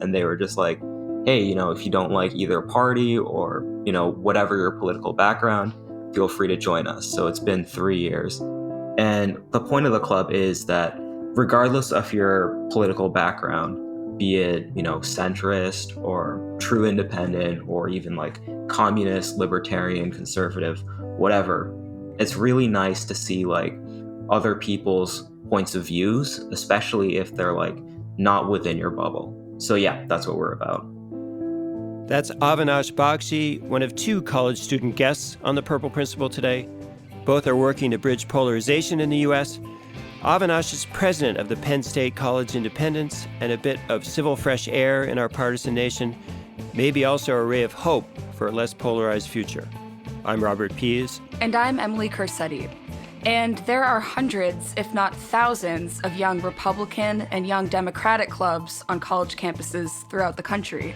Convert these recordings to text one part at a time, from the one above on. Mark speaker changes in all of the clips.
Speaker 1: and they were just like, hey, if you don't like either party or, whatever your political background, feel free to join us. So it's been 3 years. And the point of the club is that regardless of your political background, be it, centrist or true independent or even like communist, libertarian, conservative, whatever, it's really nice to see like other people's points of views, especially if they're like not within your bubble. So yeah, that's what we're about.
Speaker 2: That's Avinash Bakshi, one of 2 college student guests on The Purple Principle today. Both are working to bridge polarization in the U.S. Avinash is president of the Penn State College Independents, and a bit of civil fresh air in our partisan nation, maybe also a ray of hope for a less polarized future. I'm Robert Pease.
Speaker 3: And I'm Emily Corsetti. And there are hundreds, if not thousands, of young Republican and young Democratic clubs on college campuses throughout the country.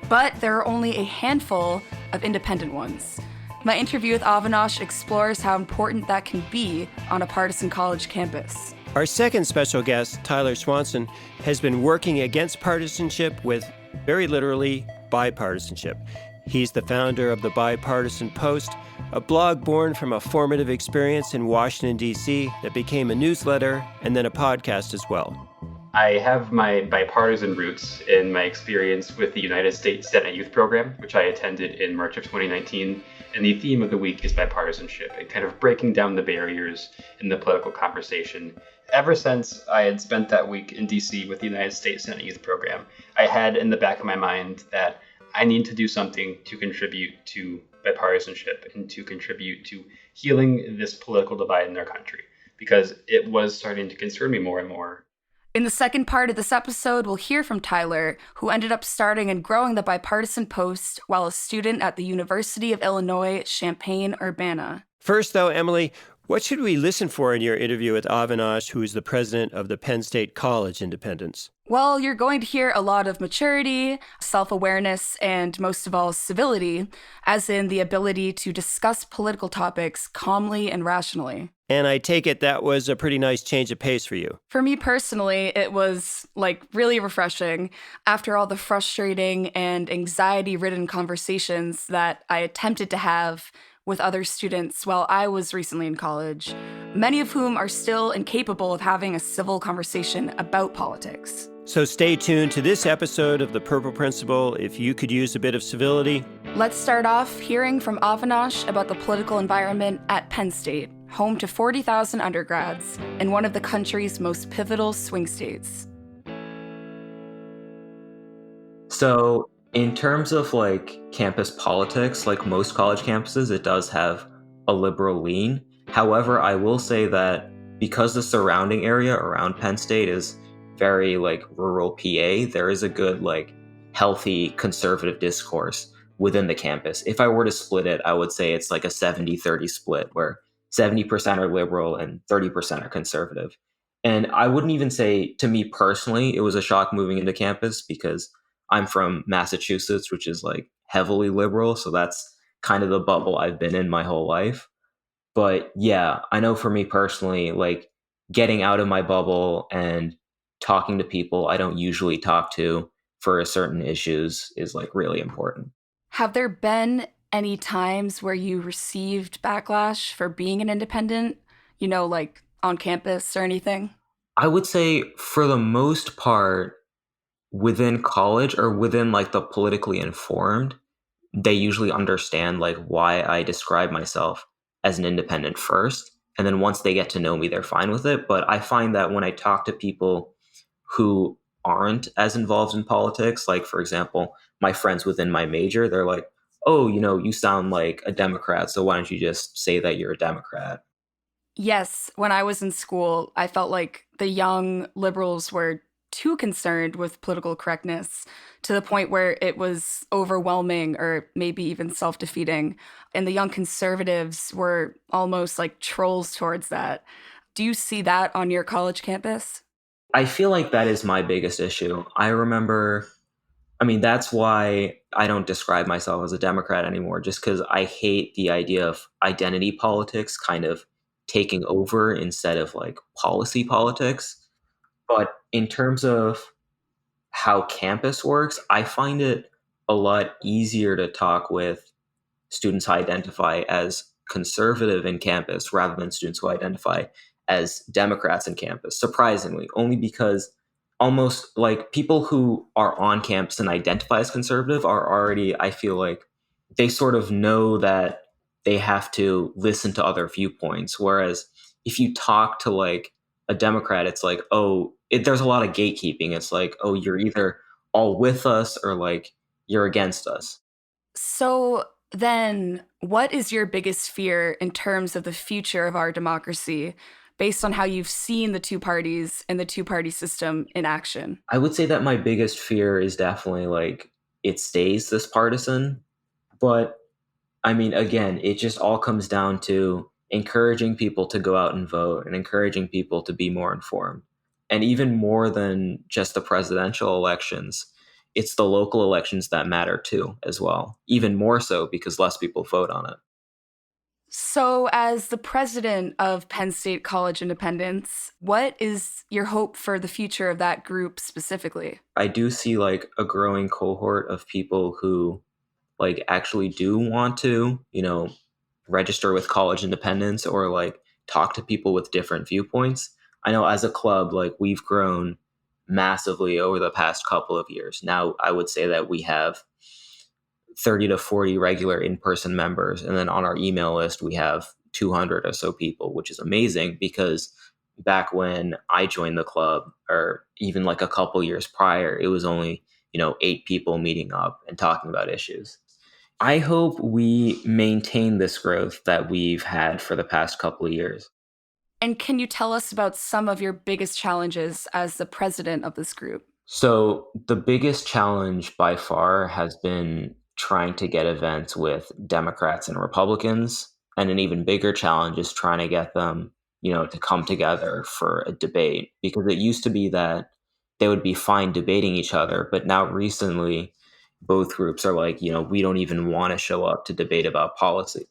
Speaker 3: But there are only a handful of independent ones. My interview with Avinash explores how important that can be on a partisan college campus.
Speaker 2: Our second special guest, Tyler Swanson, has been working against partisanship with, very literally, bipartisanship. He's the founder of the Bipartisan Post, a blog born from a formative experience in Washington, D.C. that became a newsletter and then a podcast as well.
Speaker 4: I have my bipartisan roots in my experience with the United States Senate Youth Program, which I attended in March of 2019. And the theme of the week is bipartisanship and kind of breaking down the barriers in the political conversation. Ever since I had spent that week in DC with the United States Senate Youth Program, I had in the back of my mind that I need to do something to contribute to bipartisanship and to contribute to healing this political divide in our country, because it was starting to concern me more and more.
Speaker 3: In the second part of this episode, we'll hear from Tyler, who ended up starting and growing the Bipartisan Post while a student at the University of Illinois Champaign-Urbana.
Speaker 2: First, though, Emily, what should we listen for in your interview with Avinash, who is the president of the Penn State College Independents?
Speaker 3: Well, you're going to hear a lot of maturity, self-awareness, and most of all, civility, as in the ability to discuss political topics calmly and rationally.
Speaker 2: And I take it that was a pretty nice change of pace for you.
Speaker 3: For me personally, it was really refreshing after all the frustrating and anxiety-ridden conversations that I attempted to have with other students while I was recently in college, many of whom are still incapable of having a civil conversation about politics.
Speaker 2: So stay tuned to this episode of The Purple Principle if you could use a bit of civility.
Speaker 3: Let's start off hearing from Avinash about the political environment at Penn State, home to 40,000 undergrads in one of the country's most pivotal swing states.
Speaker 1: So in terms of campus politics, like most college campuses, it does have a liberal lean. However, I will say that because the surrounding area around Penn State is very rural PA, there is a good healthy conservative discourse within the campus. If I were to split it, I would say it's like a 70-30 split where 70% are liberal and 30% are conservative. And I wouldn't even say, to me personally, it was a shock moving into campus because I'm from Massachusetts, which is heavily liberal. So that's kind of the bubble I've been in my whole life. But yeah, I know for me personally, getting out of my bubble and talking to people I don't usually talk to for certain issues is really important.
Speaker 3: Have there been any times where you received backlash for being an independent, on campus or anything?
Speaker 1: I would say for the most part, within college or within the politically informed, they usually understand why I describe myself as an independent first. And then once they get to know me, they're fine with it. But I find that when I talk to people who aren't as involved in politics, for example, my friends within my major, they're like, oh, you sound like a Democrat, so why don't you just say that you're a Democrat?
Speaker 3: Yes, when I was in school, I felt like the young liberals were too concerned with political correctness to the point where it was overwhelming or maybe even self-defeating. And the young conservatives were almost like trolls towards that. Do you see that on your college campus?
Speaker 1: I feel like that is my biggest issue. That's why I don't describe myself as a Democrat anymore, just because I hate the idea of identity politics kind of taking over instead of policy politics. But in terms of how campus works, I find it a lot easier to talk with students who identify as conservative in campus rather than students who identify as Democrats in campus, surprisingly, only because almost like people who are on campus and identify as conservative are already, I feel like, they sort of know that they have to listen to other viewpoints. Whereas if you talk to like a Democrat, it's like, oh, there's a lot of gatekeeping. It's like, oh, you're either all with us or like you're against us.
Speaker 3: So then, what is your biggest fear in terms of the future of our democracy based on how you've seen the two parties and the two-party system in action?
Speaker 1: I would say that my biggest fear is definitely like it stays this partisan. But I mean, again, it just all comes down to encouraging people to go out and vote and encouraging people to be more informed. And even more than just the presidential elections, it's the local elections that matter too, as well. Even more so because less people vote on it.
Speaker 3: So, as the president of Penn State College Independents, what is your hope for the future of that group specifically?
Speaker 1: I do see like a growing cohort of people who like actually do want to, register with college independence or like talk to people with different viewpoints. I know as a club, like we've grown massively over the past couple of years. Now I would say that we have 30 to 40 regular in-person members. And then on our email list, we have 200 or so people, which is amazing because back when I joined the club or even like a couple years prior, it was only, 8 people meeting up and talking about issues. I hope we maintain this growth that we've had for the past couple of years.
Speaker 3: And can you tell us about some of your biggest challenges as the president of this group?
Speaker 1: So, the biggest challenge by far has been trying to get events with Democrats and Republicans. And an even bigger challenge is trying to get them, to come together for a debate because it used to be that they would be fine debating each other. But now recently, both groups are like, we don't even want to show up to debate about policy.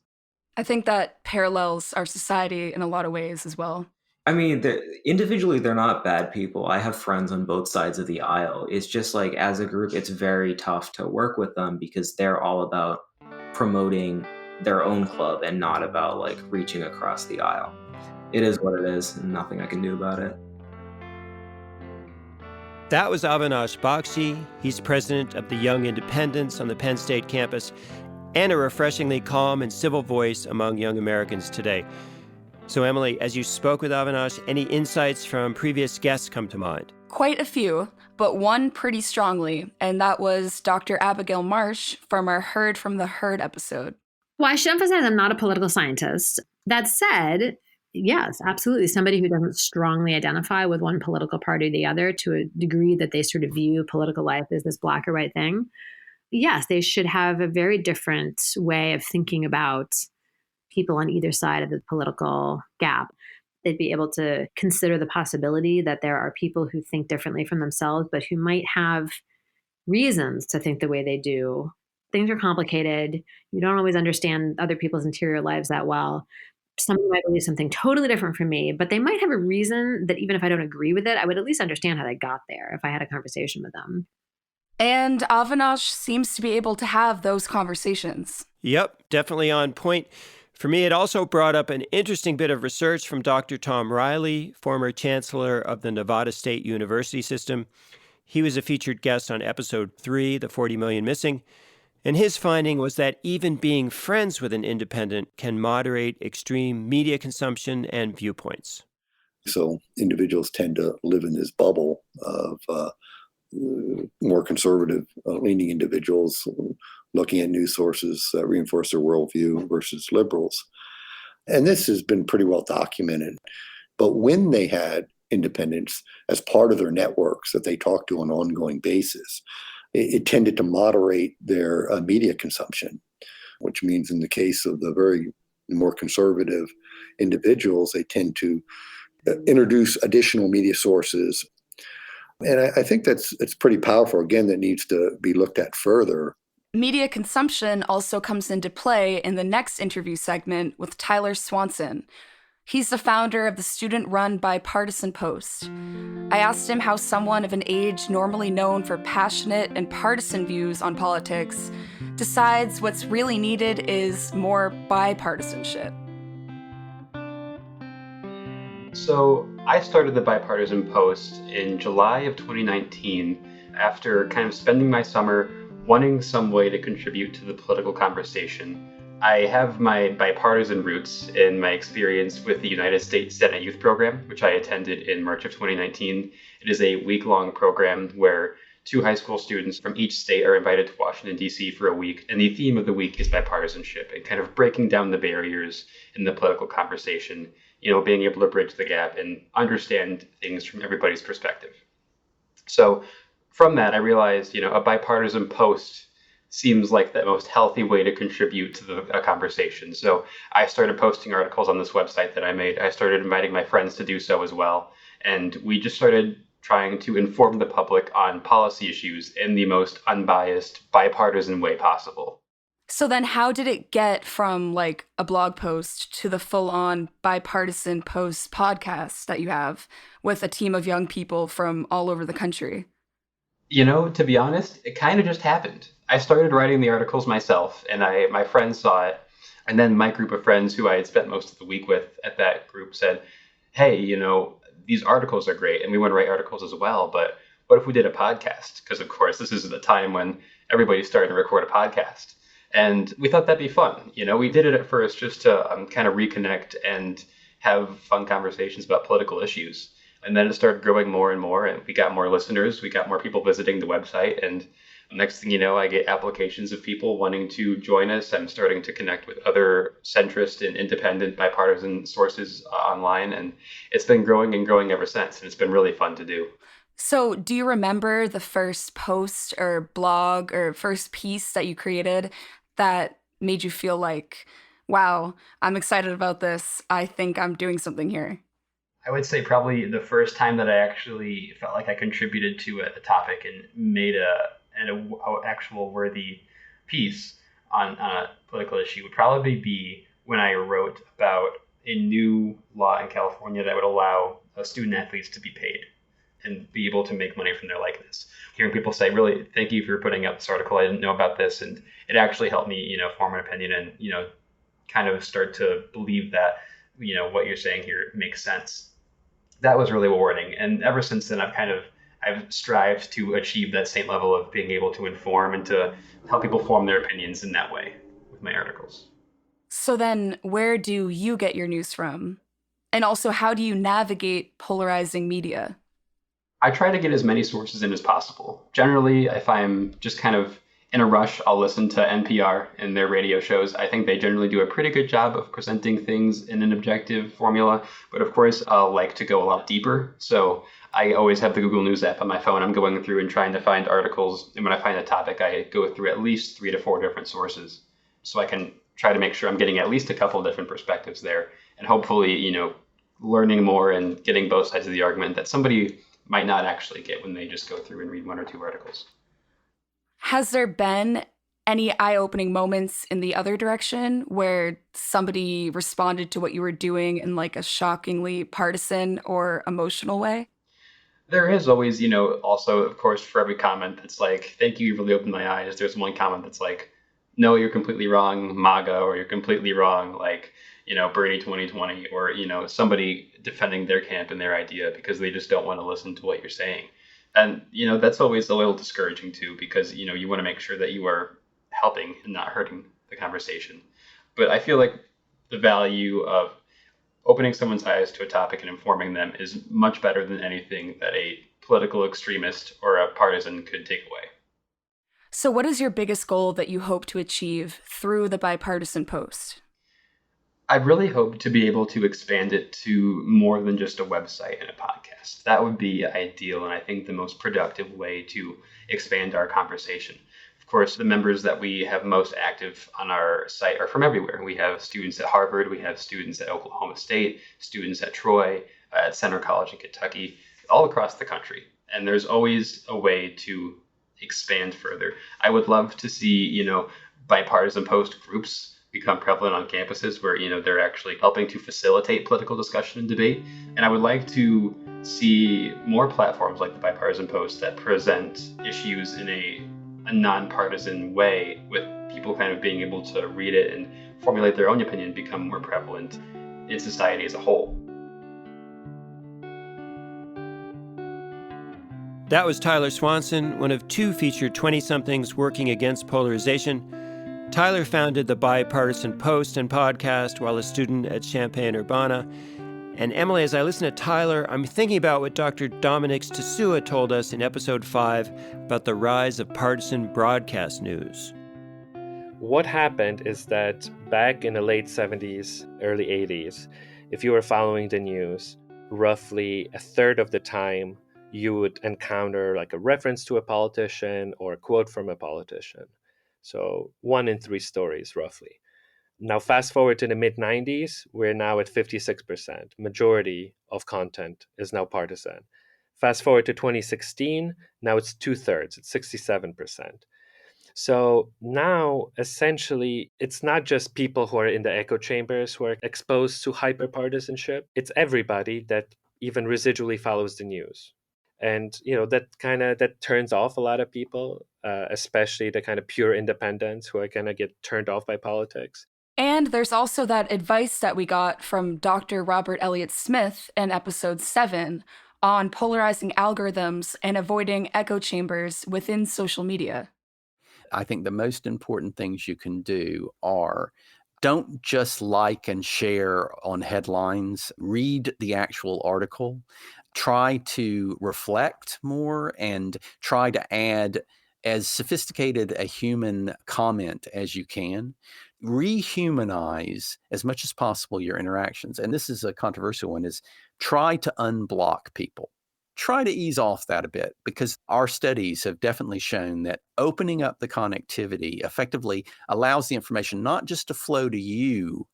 Speaker 3: I think that parallels our society in a lot of ways as well.
Speaker 1: I mean, individually, they're not bad people. I have friends on both sides of the aisle. It's just like as a group, it's very tough to work with them because they're all about promoting their own club and not about like reaching across the aisle. It is what it is, and nothing I can do about it.
Speaker 2: That was Avinash Bakshi. He's president of the Young Independents on the Penn State campus and a refreshingly calm and civil voice among young Americans today. So, Emily, as you spoke with Avinash, any insights from previous guests come to mind?
Speaker 3: Quite a few, but one pretty strongly, and that was Dr. Abigail Marsh from our Heard from the Herd episode.
Speaker 5: Well, I should emphasize I'm not a political scientist. That said, yes, absolutely. Somebody who doesn't strongly identify with one political party or the other to a degree that they sort of view political life as this black or white thing. Yes, they should have a very different way of thinking about people on either side of the political gap. They'd be able to consider the possibility that there are people who think differently from themselves, but who might have reasons to think the way they do. Things are complicated. You don't always understand other people's interior lives that well. Somebody might believe something totally different from me, but they might have a reason that even if I don't agree with it, I would at least understand how they got there if I had a conversation with them.
Speaker 3: And Avinash seems to be able to have those conversations.
Speaker 2: Yep, definitely on point. For me, it also brought up an interesting bit of research from Dr. Tom Riley, former chancellor of the Nevada State University system. He was a featured guest on episode 3, The 40 Million Missing. And his finding was that even being friends with an independent can moderate extreme media consumption and viewpoints.
Speaker 6: So individuals tend to live in this bubble of more conservative leaning individuals looking at news sources that reinforce their worldview versus liberals. And this has been pretty well documented. But when they had independents as part of their networks that they talked to on an ongoing basis, it tended to moderate their media consumption, which means in the case of the very more conservative individuals, they tend to introduce additional media sources. And I think it's pretty powerful. Again, that needs to be looked at further.
Speaker 3: Media consumption also comes into play in the next interview segment with Tyler Swanson. He's the founder of the student-run Bipartisan Post. I asked him how someone of an age normally known for passionate and partisan views on politics decides what's really needed is more bipartisanship.
Speaker 4: So I started the Bipartisan Post in July of 2019 after kind of spending my summer wanting some way to contribute to the political conversation. I have my bipartisan roots in my experience with the United States Senate Youth Program, which I attended in March of 2019. It is a week-long program where 2 high school students from each state are invited to Washington, D.C. for a week, and the theme of the week is bipartisanship and kind of breaking down the barriers in the political conversation, being able to bridge the gap and understand things from everybody's perspective. So from that, I realized, a bipartisan post seems like the most healthy way to contribute to the conversation. So I started posting articles on this website that I made. I started inviting my friends to do so as well. And we just started trying to inform the public on policy issues in the most unbiased, bipartisan way possible.
Speaker 3: So then how did it get from like a blog post to the full-on Bipartisan Post podcast that you have with a team of young people from all over the country?
Speaker 4: To be honest, it kind of just happened. I started writing the articles myself, and my friends saw it. And then my group of friends who I had spent most of the week with at that group said, hey, these articles are great, and we want to write articles as well, but what if we did a podcast? Because, of course, this is the time when everybody's starting to record a podcast. And we thought that'd be fun. We did it at first just to kind of reconnect and have fun conversations about political issues. And then it started growing more and more, and we got more listeners. We got more people visiting the website. And next thing you know, I get applications of people wanting to join us. I'm starting to connect with other centrist and independent bipartisan sources online. And it's been growing and growing ever since. And it's been really fun to do.
Speaker 3: So do you remember the first post or blog or first piece that you created that made you feel like, wow, I'm excited about this. I think I'm doing something here?
Speaker 4: I would say probably the first time that I actually felt like I contributed to a topic and made an actual worthy piece on a political issue would probably be when I wrote about a new law in California that would allow student athletes to be paid and be able to make money from their likeness. Hearing people say, really, thank you for putting up this article. I didn't know about this. And it actually helped me, form an opinion and, kind of start to believe that, what you're saying here makes sense. That was really rewarding. And ever since then, I've strived to achieve that same level of being able to inform and to help people form their opinions in that way with my articles.
Speaker 3: So then where do you get your news from? And also, how do you navigate polarizing media?
Speaker 4: I try to get as many sources in as possible. Generally, if I'm just kind of in a rush, I'll listen to NPR and their radio shows. I think they generally do a pretty good job of presenting things in an objective formula. But of course, I'll like to go a lot deeper. So I always have the Google News app on my phone. I'm going through and trying to find articles. And when I find a topic, I go through at least 3 to 4 different sources. So I can try to make sure I'm getting at least a couple of different perspectives there. And hopefully, learning more and getting both sides of the argument that somebody might not actually get when they just go through and read 1 or 2 articles.
Speaker 3: Has there been any eye-opening moments in the other direction where somebody responded to what you were doing in like a shockingly partisan or emotional way?
Speaker 4: There is always, also, of course, for every comment that's like, thank you, you really opened my eyes. There's one comment that's like, no, you're completely wrong, MAGA, or you're completely wrong, like, Bernie 2020, or, somebody defending their camp and their idea because they just don't want to listen to what you're saying. And, that's always a little discouraging too, because, you want to make sure that you are helping and not hurting the conversation. But I feel like the value of opening someone's eyes to a topic and informing them is much better than anything that a political extremist or a partisan could take away.
Speaker 3: So what is your biggest goal that you hope to achieve through the Bipartisan Post?
Speaker 4: I really hope to be able to expand it to more than just a website and a podcast. That would be ideal, and I think the most productive way to expand our conversation. Of course, the members that we have most active on our site are from everywhere. We have students at Harvard, we have students at Oklahoma State, students at Troy, at Center College in Kentucky, all across the country. And there's always a way to expand further. I would love to see, bipartisan post groups become prevalent on campuses where, they're actually helping to facilitate political discussion and debate. And I would like to see more platforms like the Bipartisan Post that present issues in a nonpartisan way, with people kind of being able to read it and formulate their own opinion, become more prevalent in society as a whole.
Speaker 2: That was Tyler Swanson, one of two featured 20-somethings working against polarization. Tyler founded the Bipartisan Post and podcast while a student at Champaign-Urbana. And Emily, as I listen to Tyler, I'm thinking about what Dr. Dominic Stasua told us in episode 5 about the rise of partisan broadcast news.
Speaker 7: What happened is that back in the late 70s, early 80s, if you were following the news, roughly a third of the time, you would encounter like a reference to a politician or a quote from a politician. So 1 in 3 stories, roughly. Now, fast forward to the mid-90s, we're now at 56%. Majority of content is now partisan. Fast forward to 2016, now it's 2/3, it's 67%. So now, essentially, it's not just people who are in the echo chambers who are exposed to hyperpartisanship. It's everybody that even residually follows the news. And, that turns off a lot of people, especially the kind of pure independents who are going to get turned off by politics.
Speaker 3: And there's also that advice that we got from Dr. Robert Elliott Smith in episode 7 on polarizing algorithms and avoiding echo chambers within social media.
Speaker 8: I think the most important things you can do are don't just like and share on headlines. Read the actual article. Try to reflect more and try to add as sophisticated a human comment as you can. Rehumanize as much as possible your interactions. And this is a controversial one, is try to unblock people. Try to ease off that a bit, because our studies have definitely shown that opening up the connectivity effectively allows the information not just to flow to you,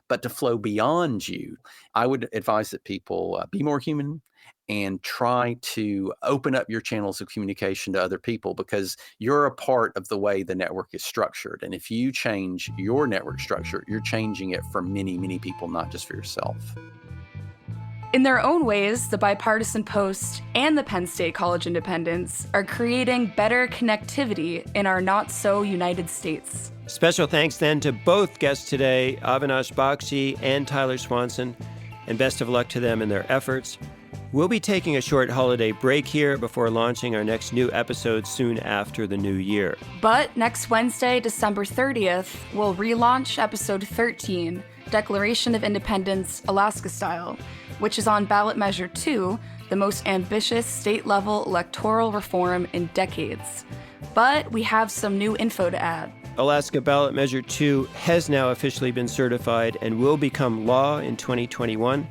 Speaker 8: but to flow beyond you. I would advise that people be more human and try to open up your channels of communication to other people, because you're a part of the way the network is structured. And if you change your network structure, you're changing it for many, many people, not just for yourself.
Speaker 3: In their own ways, the Bipartisan Post and the Penn State College Independents are creating better connectivity in our not-so-united states.
Speaker 2: Special thanks then to both guests today, Avinash Bakshi and Tyler Swanson, and best of luck to them in their efforts. We'll be taking a short holiday break here before launching our next new episode soon after the new year.
Speaker 3: But next Wednesday, December 30th, we'll relaunch episode 13, Declaration of Independence, Alaska Style, which is on ballot measure 2, the most ambitious state-level electoral reform in decades. But we have some new info to add.
Speaker 2: Alaska Ballot Measure 2 has now officially been certified and will become law in 2021.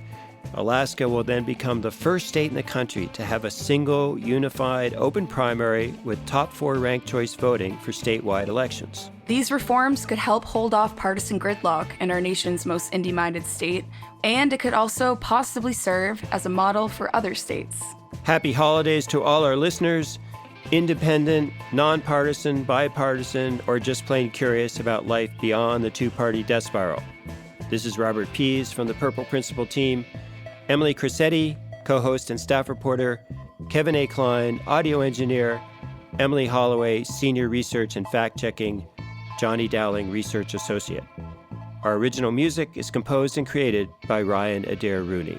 Speaker 2: Alaska will then become the first state in the country to have a single, unified, open primary with top 4 ranked choice voting for statewide elections.
Speaker 3: These reforms could help hold off partisan gridlock in our nation's most indie-minded state, and it could also possibly serve as a model for other states.
Speaker 2: Happy holidays to all our listeners, independent, nonpartisan, bipartisan, or just plain curious about life beyond the two-party death spiral. This is Robert Pease from the Purple Principal team. Emily Crissetti, co-host and staff reporter, Kevin A. Klein, audio engineer, Emily Holloway, senior research and fact-checking, Johnny Dowling, research associate. Our original music is composed and created by Ryan Adair Rooney.